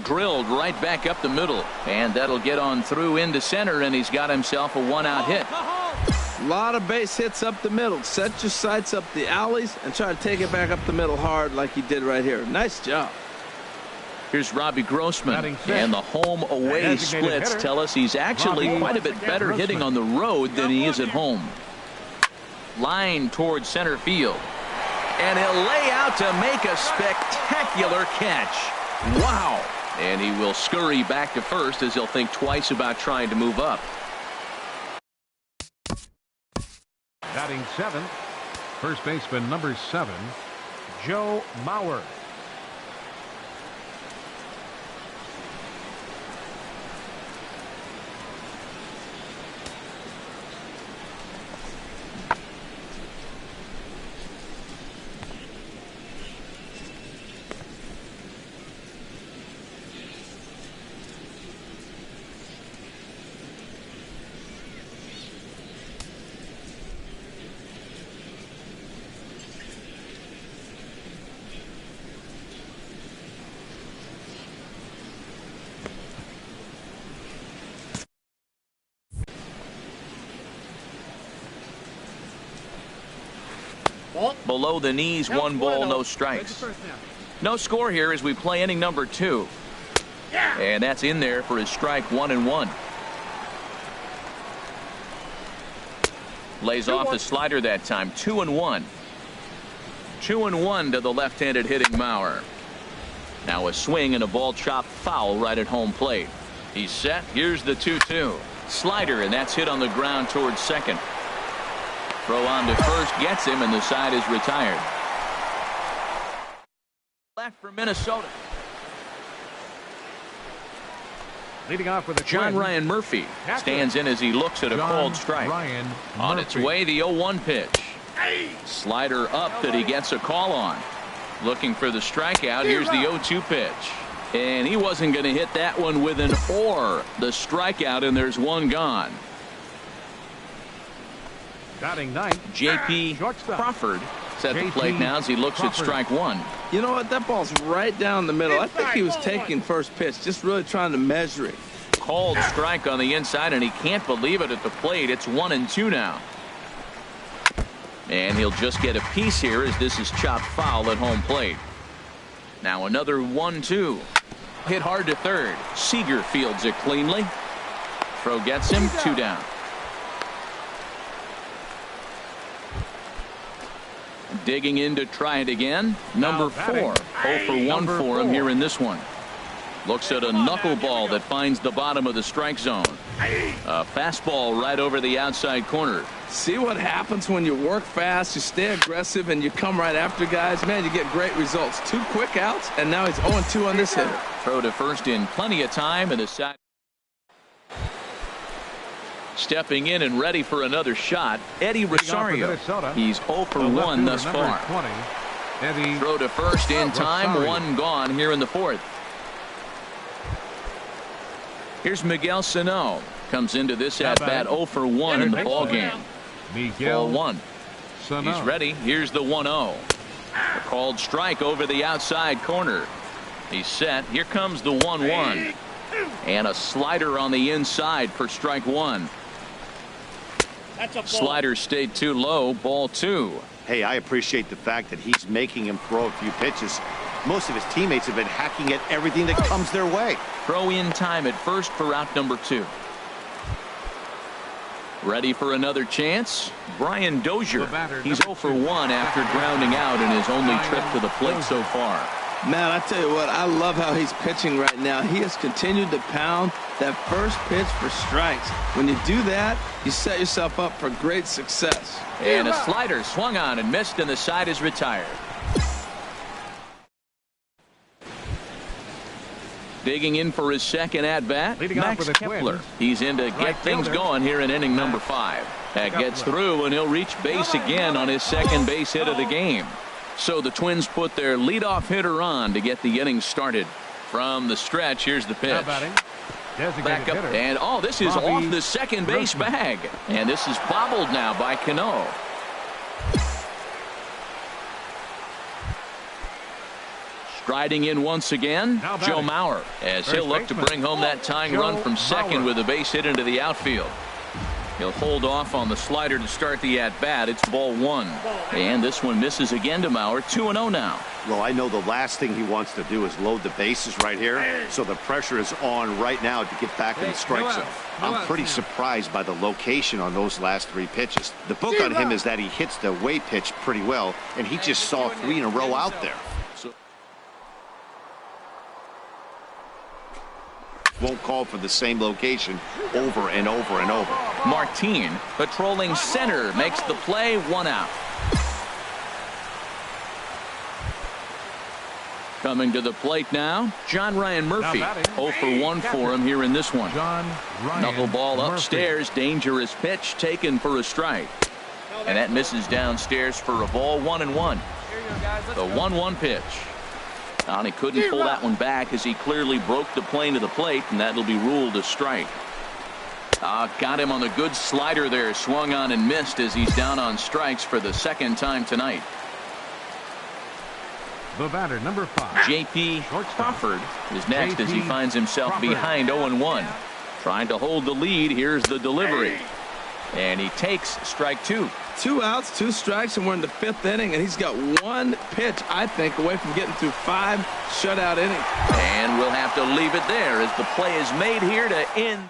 Drilled right back up the middle, and that'll get on through into center, and he's got himself a 1-out hit. A lot of base hits up the middle. Set your sights up the alleys and try to take it back up the middle hard like he did right here. Nice job. Here's Robbie Grossman, and the home-away splits tell us he's actually quite a bit better hitting on the road than he is at home. Line towards center field, and he'll lay out to make a spectacular catch. Wow. And he will scurry back to first as he'll think twice about trying to move up. Batting 7th, first baseman number 7, Joe Mauer. Below the knees, 1 ball, no strikes. No score here as we play inning number 2. And that's in there for his strike 1-1. Lays off the slider that time. 2-1. 2-1 to the left-handed hitting Mauer. Now a swing and a ball chopped foul right at home plate. He's set. Here's the 2-2. Slider, and that's hit on the ground towards second. Throw on to first gets him, and the side is retired. Left for Minnesota. Leading off with the John Ryan Murphy stands in as he looks at a called strike. On its way, the 0-1 pitch. Slider up that he gets a call on. Looking for the strikeout. Here's the 0-2 pitch. And he wasn't going to hit that one with an or. The strikeout, and there's 1 gone. Batting 9th, J.P. Crawford set the plate now as he looks at strike 1. You know what? That ball's right down the middle. I think he was taking first pitch, just really trying to measure it. Called strike on the inside, and he can't believe it at the plate. It's 1-2 now. And he'll just get a piece here as this is chopped foul at home plate. Now another 1-2. Hit hard to third. Seager fields it cleanly. Throw gets him, 2 down. Digging in to try it again. Number 4. 0 for 1 for him here in this one. Looks at a knuckleball that finds the bottom of the strike zone. A fastball right over the outside corner. See what happens when you work fast, you stay aggressive, and you come right after guys. Man, you get great results. 2 quick outs, and now he's 0-2 on this hitter. Throw to first in plenty of time, and the side. Stepping in and ready for another shot, Eddie Rosario. He's 0 for 1 thus far. Throw to first in time, 1 gone here in the 4th. Here's Miguel Sano. Comes into this at-bat 0 for 1 in the ballgame. Ball 1. He's ready. Here's the 1-0. A called strike over the outside corner. He's set. Here comes the 1-1. And a slider on the inside for strike 1. Slider stayed too low. Ball 2. Hey, I appreciate the fact that he's making him throw a few pitches. Most of his teammates have been hacking at everything that comes their way. Throw in time at first for out number 2. Ready for another chance? Brian Dozier. He's 0 for 1 after grounding out in his only trip to the plate so far. Man, I tell you what, I love how he's pitching right now. He has continued to pound that first pitch for strikes. When you do that, you set yourself up for great success. And a slider swung on and missed, and the side is retired. Digging in for his second at-bat, Max Kepler. He's in to get things going here in inning number 5. That gets through, and he'll reach base again on his second base hit of the game. So the Twins put their leadoff hitter on to get the inning started. From the stretch, here's the pitch. Back up, and this is off the second base bag. And this is bobbled now by Cano. Striding in once again, Joe Mauer, as he'll look to bring home that tying run from second with a base hit into the outfield. He'll hold off on the slider to start the at-bat. It's ball 1. And this one misses again to Mauer. 2-0 now. Well, I know the last thing he wants to do is load the bases right here, so the pressure is on right now to get back in the strike zone. I'm pretty surprised by the location on those last 3 pitches. The book on him is that he hits the away pitch pretty well, and he just saw 3 in a row out there. Won't call for the same location over and over and over. Martin, patrolling center, makes the play. 1 out. Coming to the plate now, John Ryan Murphy. 0 for 1 for him here in this one. Knuckleball upstairs, dangerous pitch taken for a strike. And that misses downstairs for a ball. 1-1. The 1-1 pitch. And he couldn't pull that one back as he clearly broke the plane to the plate, and that'll be ruled a strike. Got him on the good slider there, swung on and missed as he's down on strikes for the second time tonight. The batter, number 5. J.P. Crawford is next as he finds himself behind 0-1. Trying to hold the lead. Here's the delivery. And he takes strike 2. 2 outs, 2 strikes, and we're in the 5th inning, and he's got 1 pitch, I think, away from getting through 5 shutout innings. And we'll have to leave it there as the play is made here to end.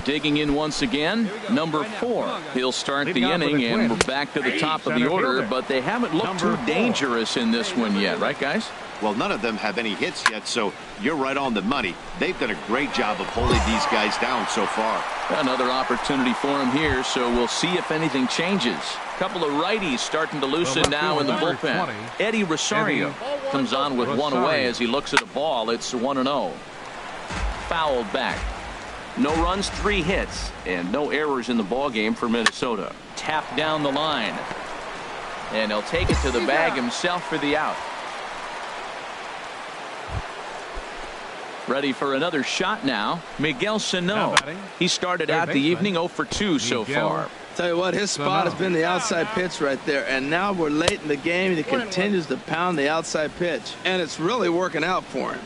Digging in once again, number 4. He'll start the inning, and we're back to the top of the order, but they haven't looked too dangerous in this one yet, right, guys? Well, none of them have any hits yet, so you're right on the money. They've done a great job of holding these guys down so far. Another opportunity for him here, so we'll see if anything changes. A couple of righties starting to loosen now in the bullpen. 20, Eddie Rosario comes on with 1 away as he looks at a ball. It's 1-0. Fouled back. No runs, 3 hits, and no errors in the ballgame for Minnesota. Tapped down the line. And he'll take it to the bag himself for the out. Ready for another shot now, Miguel Sano. He started out the evening 0 for 2 so far. Tell you what, his spot has been the outside pitch right there, and now we're late in the game, and he continues to pound the outside pitch, and it's really working out for him.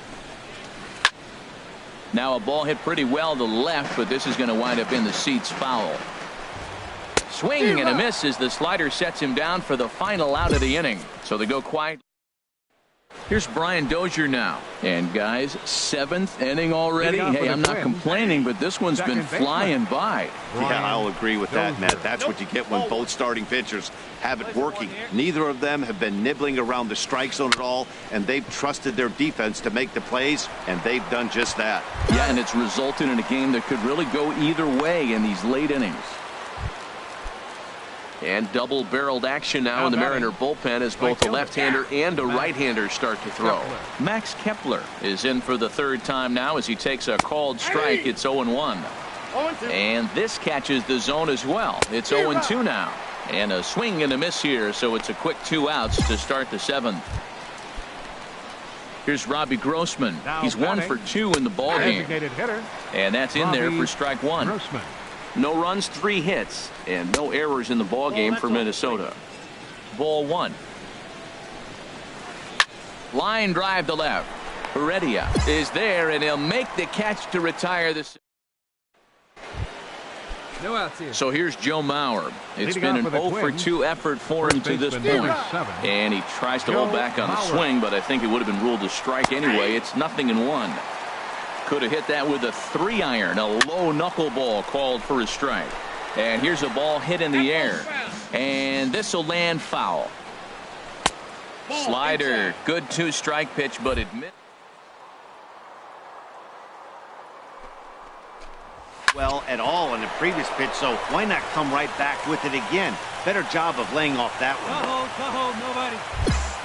Now a ball hit pretty well to the left, but this is going to wind up in the seats foul. Swing and a miss as the slider sets him down for the final out of the inning. So they go quiet. Here's Brian Dozier now. And guys, 7th inning already. Hey, I'm not complaining, but this one's been flying by. Yeah, I'll agree with that, Matt. That's what you get when both starting pitchers have it working. Neither of them have been nibbling around the strike zone at all, and they've trusted their defense to make the plays, and they've done just that. Yeah, and it's resulted in a game that could really go either way in these late innings. And double-barreled action now in the Mariner bullpen as both a left-hander and a right-hander start to throw. Max Kepler is in for the 3rd time now as he takes a called strike. It's 0-1. And this catches the zone as well. It's 0-2 now. And a swing and a miss here, so it's a quick 2 outs to start the 7th. Here's Robbie Grossman. He's 1 for 2 in the ballgame. And that's in there for strike 1. No runs, 3 hits, and no errors in the ballgame for Minnesota. Ball 1. Line drive to left. Heredia is there, and he'll make the catch to retire this. No outs here. So here's Joe Mauer. It's been an 0 for 2 effort for him to this point. And he tries to hold back on the swing, but I think it would have been ruled a strike anyway. It's 0-1. Could have hit that with a 3-iron, a low knuckleball called for a strike. And here's a ball hit in the air. And this will land foul. Slider, good 2-strike pitch, but it missed. Well at all in the previous pitch, so why not come right back with it again? Better job of laying off that one. Nobody.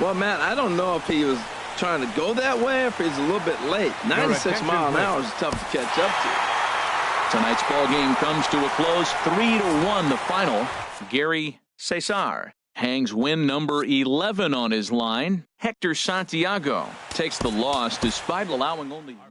Well, Matt, I don't know if he was trying to go that way or if he's a little bit late. 96 miles an hour is tough to catch up to. Tonight's ball game comes to a close, 3-1 the final. Gary Cesar hangs win number 11 on his line. Hector Santiago takes the loss despite allowing only one.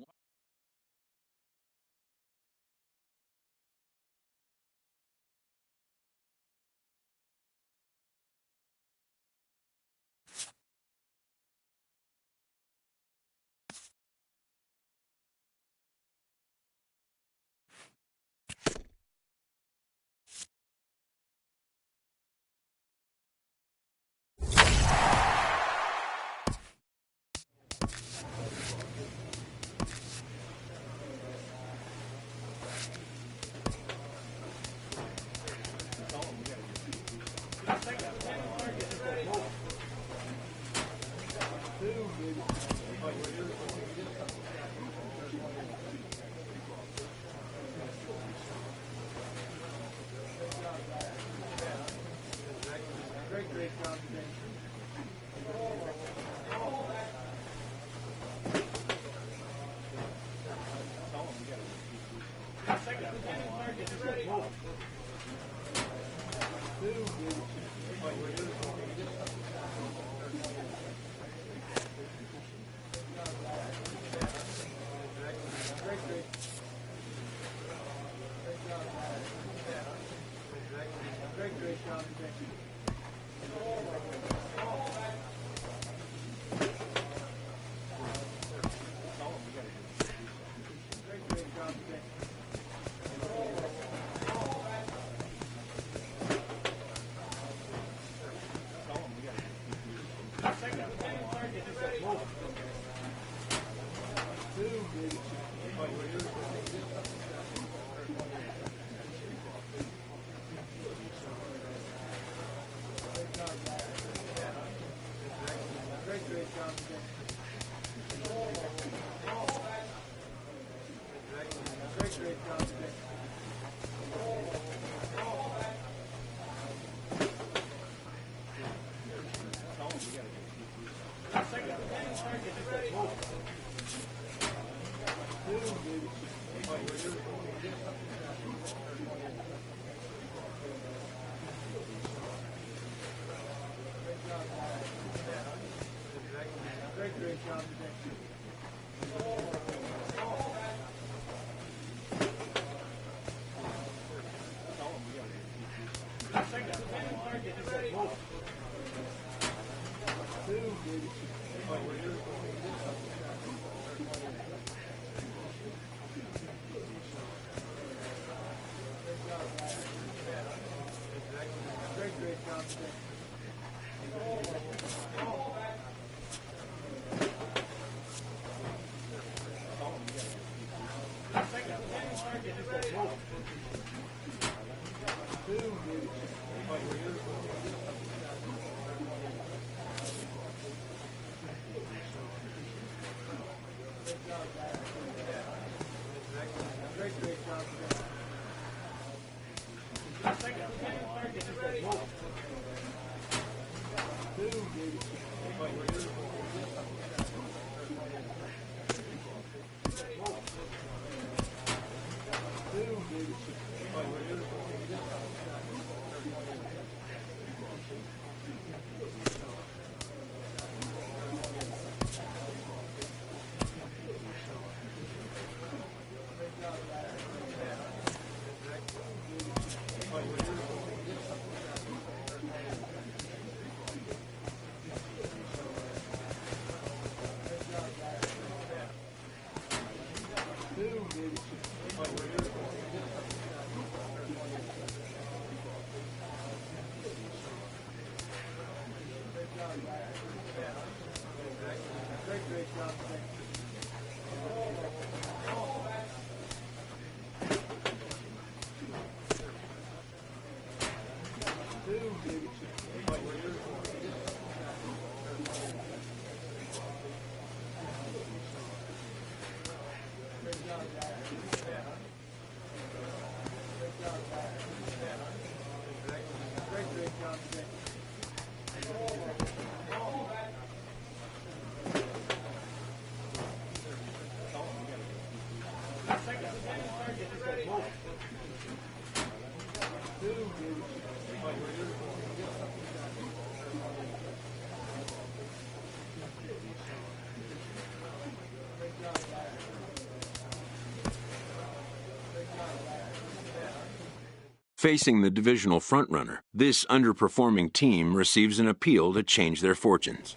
Facing the divisional frontrunner, this underperforming team receives an appeal to change their fortunes.